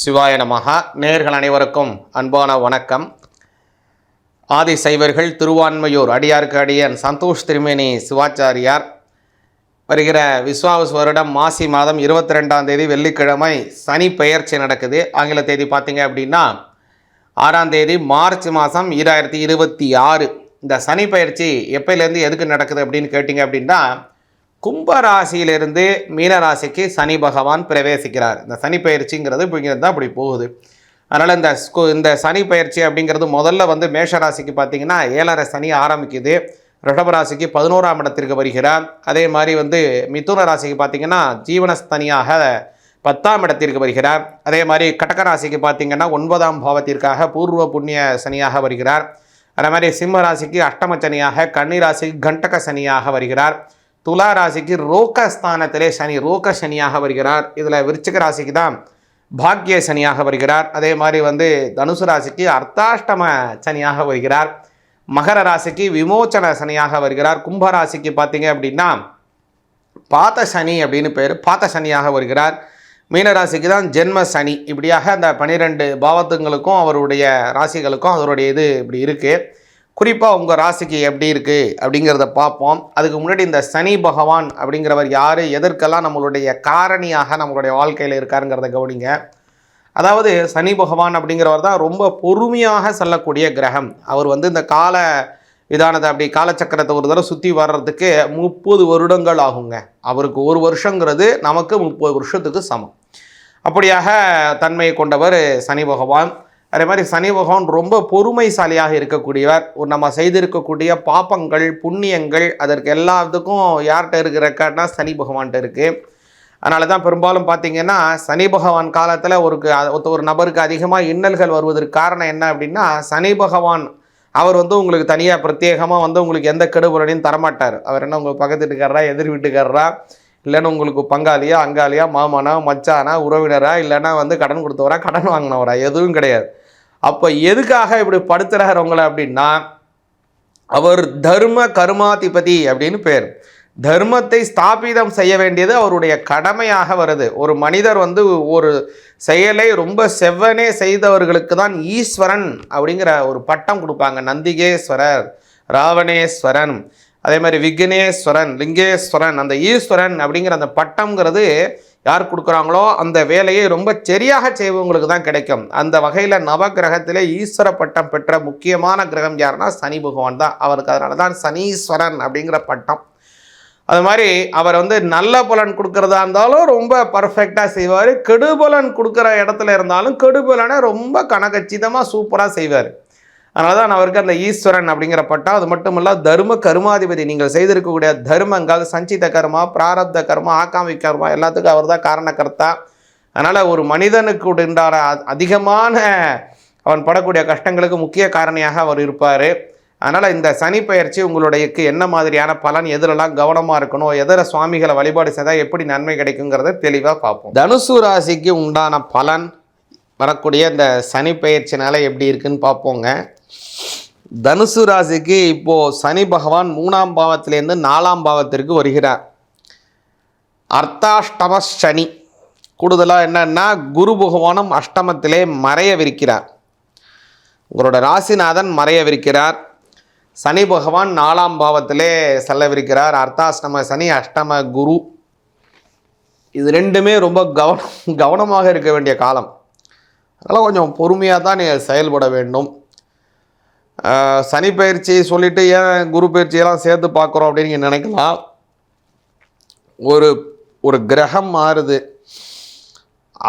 சிவாய நமஹ. நேயர்கள் அனைவருக்கும் அன்பான வணக்கம். ஆதி சைவர்கள் திருவான்மையூர் அடியாருக்கு அடியன் சந்தோஷ் திருமேனி சிவாச்சாரியார் வருகிற விஸ்வாவசு வருடம் மாசி மாதம் 22ஆம் தேதி வெள்ளிக்கிழமை சனி பெயர்ச்சி நடக்குது. ஆங்கில தேதி பார்த்தீங்க அப்படின்னா 6ஆம் தேதி மார்ச் மாதம் 2026. இந்த சனி பெயர்ச்சி எப்போலேருந்து எதுக்கு நடக்குது அப்படின்னு கேட்டிங்க அப்படின்னா, கும்பராசியிலிருந்து மீனராசிக்கு சனி பகவான் பிரவேசிக்கிறார். இந்த சனி பயிற்சிங்கிறது இப்படிங்கிறது தான் அப்படி போகுது. அதனால் இந்த சனி பயிற்சி அப்படிங்கிறது முதல்ல மேஷராசிக்கு பார்த்தீங்கன்னா 7.5 சனி ஆரம்பிக்குது. ரிஷபராசிக்கு 11ஆம் இடத்திற்கு வருகிறார். அதே மாதிரி மிதுன ராசிக்கு பார்த்தீங்கன்னா ஜீவனஸ்தனியாக 10ஆம் இடத்திற்கு வருகிறார். அதே மாதிரி கடகராசிக்கு பார்த்தீங்கன்னா 9ஆம் பாவத்திற்காக பூர்வ புண்ணிய சனியாக வருகிறார். அதே மாதிரி சிம்ம ராசிக்கு அஷ்டம சனியாக, கன்னி ராசிக்கு கண்டக சனியாக வருகிறார். துலா ராசிக்கு ரோகஸ்தானத்திலே சனி ரோக சனியாக வருகிறார். இதில் விருச்சிக ராசிக்கு தான் பாக்கிய சனியாக வருகிறார். அதே மாதிரி தனுசு ராசிக்கு அர்த்தாஷ்டம சனியாக வருகிறார். மகர ராசிக்கு விமோச்சன சனியாக வருகிறார். கும்பராசிக்கு பார்த்தீங்க அப்படின்னா பாத சனி அப்படின்னு பேர், பாத சனியாக வருகிறார். மீனராசிக்கு தான் ஜென்ம சனி. இப்படியாக அந்த 12 பாவத்துங்களுக்கும் அவருடைய ராசிகளுக்கும் அவருடைய இது இப்படி இருக்குது. குறிப்பாக உங்கள் ராசிக்கு எப்படி இருக்குது அப்படிங்கிறத பார்ப்போம். அதுக்கு முன்னாடி இந்த சனி பகவான் அப்படிங்கிறவர் யார், எதற்கெல்லாம் நம்மளுடைய காரணியாக நம்மளுடைய வாழ்க்கையில் இருக்காருங்கிறத கவனிங்க. அதாவது சனி பகவான் அப்படிங்கிறவர் தான் ரொம்ப பொறுமையாக செல்லக்கூடிய கிரகம். அவர் இந்த கால விதானத்தை அப்படி காலச்சக்கரத்தை ஒரு தடவை சுற்றி வர்றதுக்கு 30 வருடங்கள் ஆகுங்க. அவருக்கு ஒரு வருஷங்கிறது நமக்கு 30 வருஷத்துக்கு சமம். அப்படியாக தன்மையை கொண்டவர் சனி பகவான். அதே மாதிரி சனி பகவான் ரொம்ப பொறுமைசாலியாக இருக்கக்கூடியவர். நம்ம செய்திருக்கக்கூடிய பாப்பங்கள் புண்ணியங்கள் அதற்கு எல்லாத்துக்கும் யார்கிட்ட இருக்கிற ரெக்கார்ட்னா சனி பகவான்கிட்ட இருக்குது. அதனால தான் பெரும்பாலும் பார்த்திங்கன்னா சனி பகவான் காலத்தில் ஒரு நபருக்கு அதிகமாக இன்னல்கள் வருவதற்கு காரணம் என்ன அப்படின்னா, சனி பகவான் அவர் உங்களுக்கு தனியாக பிரத்யேகமாக உங்களுக்கு எந்த கெடுபலனையும் தரமாட்டார். அவர் என்ன உங்களுக்கு பக்கத்து வீட்டுக்காரரா, எதிர் வீட்டுக்காரரா, இல்லைன்னா உங்களுக்கு பங்காளியா, அங்காளியா, மாமனா, மச்சானா, உறவினரா, இல்லைன்னா கடன் கொடுத்தவரா, கடன் வாங்கினவரா, எதுவும் கிடையாது. அப்போ எதுக்காக இப்படி படுத்துகிறார் உங்களை அப்படின்னா, அவர் தர்ம கர்மாதிபதி அப்படின்னு பேர். தர்மத்தை ஸ்தாபிதம் செய்ய வேண்டியது அவருடைய கடமையாக வருது. ஒரு மனிதர் ஒரு செயலை ரொம்ப செவ்வனே செய்தவர்களுக்கு தான் ஈஸ்வரன் அப்படிங்கிற ஒரு பட்டம் கொடுப்பாங்க. நந்திகேஸ்வரர், ராவணேஸ்வரன், அதே மாதிரி விக்னேஸ்வரன், லிங்கேஸ்வரன். அந்த ஈஸ்வரன் அப்படிங்கிற அந்த பட்டம்ங்கிறது யார் கொடுக்குறாங்களோ அந்த வேலையை ரொம்ப சரியாக செய்வங்களுக்கு தான் கிடைக்கும். அந்த வகையில் நவகிரகத்திலே ஈஸ்வர பட்டம் பெற்ற முக்கியமான கிரகம் யாருன்னா சனி பகவான் தான். அவருக்கு அதனால தான் சனீஸ்வரன் அப்படிங்கிற பட்டம். அது மாதிரி அவர் நல்ல பலன் கொடுக்குறதா இருந்தாலும் ரொம்ப பர்ஃபெக்டாக செய்வார். கெடுபலன் கொடுக்குற இடத்துல இருந்தாலும் கெடுபலனை ரொம்ப கனகச்சிதமாக சூப்பராக செய்வார். அதனால தான் அவருக்கு அந்த ஈஸ்வரன் அப்படிங்கிற பட்டம். அது மட்டும் இல்லை, தர்ம கர்மாதிபதி. நீங்கள் செய்திருக்கக்கூடிய தர்மங்கள், சஞ்சித கர்மா, பிராரப்த கர்மா, ஆகாமி கர்மா எல்லாத்துக்கும் அவர் தான் காரணக்கர்த்தா. அதனால் ஒரு மனிதனுக்கு உண்டான அதிகமான அவன் படக்கூடிய கஷ்டங்களுக்கு முக்கிய காரணியாக அவர் இருப்பார். அதனால் இந்த சனி பெயர்ச்சி உங்களுடையக்கு என்ன மாதிரியான பலன், எதிரெல்லாம் கவனமாக இருக்கணும், எதிர சுவாமிகளை வழிபாடு செய்தால் எப்படி நன்மை கிடைக்குங்கிறத தெளிவாக பார்ப்போம். தனுசு ராசிக்கு உண்டான பலன் வரக்கூடிய இந்த சனி பெயர்ச்சினால எப்படி இருக்குன்னு பார்ப்போங்க. தனுசு ராசிக்கு இப்போது சனி பகவான் 3ஆம் பாவத்திலேருந்து 4ஆம் பாவத்திற்கு வருகிறார். அர்த்தாஷ்டம சனி. கூடுதலாக என்னன்னா குரு பகவானும் அஷ்டமத்திலே மறையவிருக்கிறார். உங்களோட ராசிநாதன் மறையவிருக்கிறார். சனி பகவான் 4ஆம் பாவத்திலே செல்லவிருக்கிறார். அர்த்தாஷ்டம சனி, அஷ்டம குரு. இது ரெண்டுமே ரொம்ப கவனமாக இருக்க வேண்டிய காலம். அதனால் கொஞ்சம் பொறுமையாக தான் நீங்கள் செயல்பட வேண்டும். சனி பயிற்சி சொல்லிவிட்டு ஏன் குரு பயிற்சியெல்லாம் சேர்த்து பார்க்குறோம் அப்படின்னு நீங்கள் நினைக்கலாம். ஒரு கிரகம் மாறுது,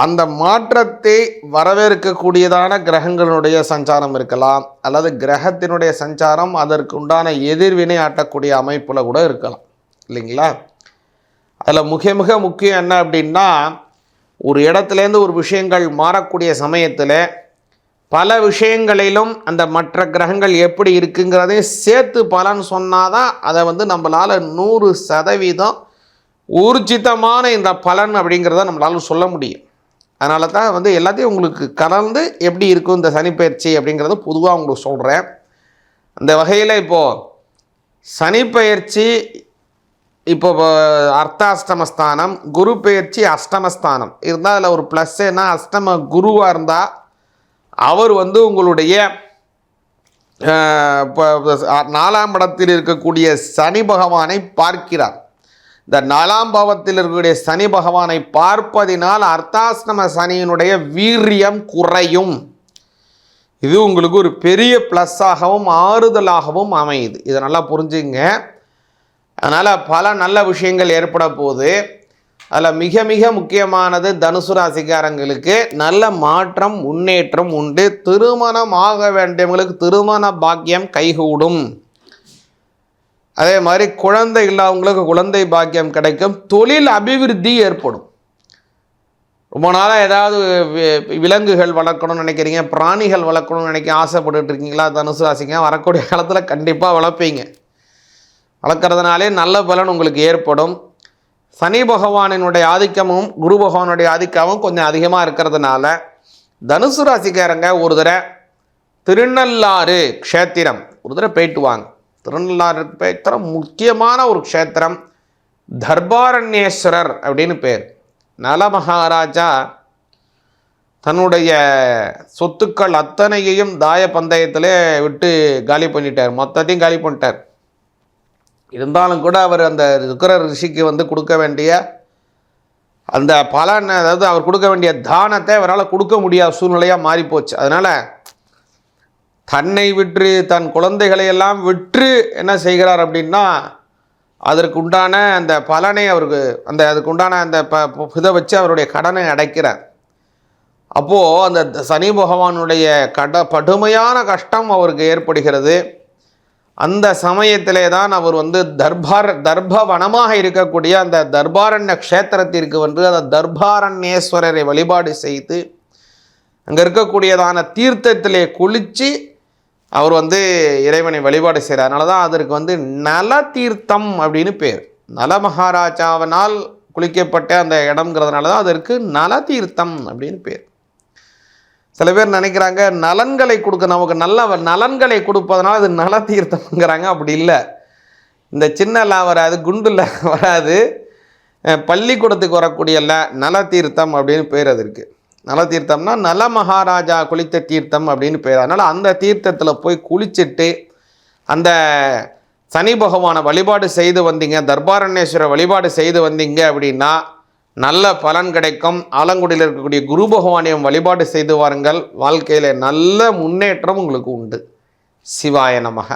அந்த மாற்றத்தை வரவேற்கக்கூடியதான கிரகங்களுடைய சஞ்சாரம் இருக்கலாம், அல்லது கிரகத்தினுடைய சஞ்சாரம் அதற்கு உண்டான எதிர்வினை ஆட்டக்கூடிய அமைப்பில் கூட இருக்கலாம், இல்லைங்களா? அதில் மிக முக்கியம் என்ன அப்படின்னா, ஒரு இடத்துலேருந்து ஒரு விஷயங்கள் மாறக்கூடிய சமயத்தில் பல விஷயங்களிலும் அந்த மற்ற கிரகங்கள் எப்படி இருக்குங்கிறதையும் சேர்த்து பலன் சொன்னால் தான் அதை நம்மளால் 100% ஊர்ஜிதமான இந்த பலன் அப்படிங்கிறத நம்மளால் சொல்ல முடியும். அதனால தான் எல்லாத்தையும் உங்களுக்கு கலந்து எப்படி இருக்கும் இந்த சனிப்பெயர்ச்சி அப்படிங்கிறத பொதுவாக உங்களுக்கு சொல்கிறேன். அந்த வகையில் இப்போது சனிப்பெயர்ச்சி இப்போ அர்த்தாஷ்டமஸ்தானம், குரு பெயர்ச்சி அஷ்டமஸ்தானம் இருந்தால் அதில் ஒரு ப்ளஸ் என்ன, அஷ்டம குருவாக இருந்தால் அவர் வந்து உங்களுடைய 4ஆம் இடத்தில் இருக்கக்கூடிய சனி பகவானை பார்க்கிறார். இந்த 4ஆம் பாவத்தில் இருக்கக்கூடிய சனி பகவானை பார்ப்பதினால் அர்த்தாஷ்டம சனியினுடைய வீரியம் குறையும். இது உங்களுக்கு ஒரு பெரிய ப்ளஸ்ஸாகவும் ஆறுதலாகவும் அமையுது. இதை நல்லா புரிஞ்சுங்க. அதனால் பல நல்ல விஷயங்கள் ஏற்பட போகுது. அதில் மிக மிக முக்கியமானது தனுசு ராசிக்காரங்களுக்கு நல்ல மாற்றம் முன்னேற்றம் உண்டு. திருமணம் ஆக வேண்டியவங்களுக்கு திருமண பாக்கியம் கைகூடும். அதே மாதிரி குழந்தை இல்லாதவங்களுக்கு குழந்தை பாக்கியம் கிடைக்கும். தொழில் அபிவிருத்தி ஏற்படும். ரொம்ப நாளாக ஏதாவது விலங்குகள் வளர்க்கணும்னு நினைக்கிறீங்க, பிராணிகள் வளர்க்கணும்னு ஆசைப்பட்டுட்டு இருக்கீங்களா தனுசு ராசிங்க, வரக்கூடிய காலத்தில் கண்டிப்பாக வளர்ப்பீங்க. வளர்க்குறதுனாலே நல்ல பலன் உங்களுக்கு ஏற்படும். சனி பகவானினுடைய ஆதிக்கமும் குரு பகவானுடைய ஆதிக்கமும் கொஞ்சம் அதிகமாக இருக்கிறதுனால தனுசு ராசிக்காரங்க ஒரு தடவை திருநள்ளாறு க்ஷேத்திரம் ஒரு தடவை போயிட்டு வாங்க. திருநள்ளாறு க்ஷேத்திரம் முக்கியமான ஒரு க்ஷேத்திரம். தர்பாரண்யேஸ்வரர் அப்படின்னு பேர். நல மகாராஜா தன்னுடைய சொத்துக்கள் அத்தனையையும் தாய பந்தயத்திலே விட்டு காலி பண்ணிட்டார். மொத்தத்தையும் காலி பண்ணிட்டார். இருந்தாலும் கூட அவர் அந்த சுக்கிர ரிஷிக்கு வந்து கொடுக்க வேண்டிய அந்த பலன், அதாவது அவர் கொடுக்க வேண்டிய தானத்தை அவரால் கொடுக்க முடியாத சூழ்நிலையாக மாறிப்போச்சு. அதனால் தன்னை விற்று தன் குழந்தைகளையெல்லாம் விற்று என்ன செய்கிறார் அப்படின்னா அதற்கு உண்டான அந்த பலனை அவருக்கு அதுக்கு உண்டான அந்த இதை வச்சு அவருடைய கடனை அடைக்கிறார். அப்போது அந்த சனி பகவானுடைய கடுமையான கஷ்டம் அவருக்கு ஏற்படுகிறது. அந்த சமயத்திலே தான் அவர் வந்து தர்பவனமாக இருக்கக்கூடிய அந்த தர்பாரண்ய க்ஷேத்திரத்திற்கு வந்து அந்த தர்பாரண்யேஸ்வரரை வழிபாடு செய்து அங்கே இருக்கக்கூடியதான தீர்த்தத்திலே குளித்து அவர் வந்து இறைவனை வழிபாடு செய்கிறார். அதனால தான் அதற்கு வந்து நல தீர்த்தம் அப்படின்னு பேர். நல மகாராஜாவினால் குளிக்கப்பட்ட அந்த இடம்ங்கிறதுனால தான் அதற்கு நல தீர்த்தம் அப்படின்னு பேர். சில பேர் நினைக்கிறாங்க நலன்களை கொடுக்க, நமக்கு நல்ல நலன்களை கொடுப்பதனால அது நல தீர்த்தம்ங்கிறாங்க. அப்படி இல்லை. இந்த சின்னலாம் வராது, குண்டுல வராது, பள்ளிக்கூடத்துக்கு வரக்கூடிய நல தீர்த்தம் அப்படின்னு பேர் அதற்கு. நல தீர்த்தம்னா நல மகாராஜா குளித்த தீர்த்தம் அப்படின்னு பேர். அதனால் அந்த தீர்த்தத்தில் போய் குளிச்சுட்டு அந்த சனி பகவானை வழிபாடு செய்து வந்தீங்க, தர்பாரண்யேஸ்வரர் வழிபாடு செய்து வந்தீங்க அப்படின்னா நல்ல பலன் கிடைக்கும். ஆலங்குடியில் இருக்கக்கூடிய குரு பகவானையும் வழிபாடு செய்து வாருங்கள். வாழ்க்கையில் நல்ல முன்னேற்றம் உங்களுக்கு உண்டு. சிவாய நமக.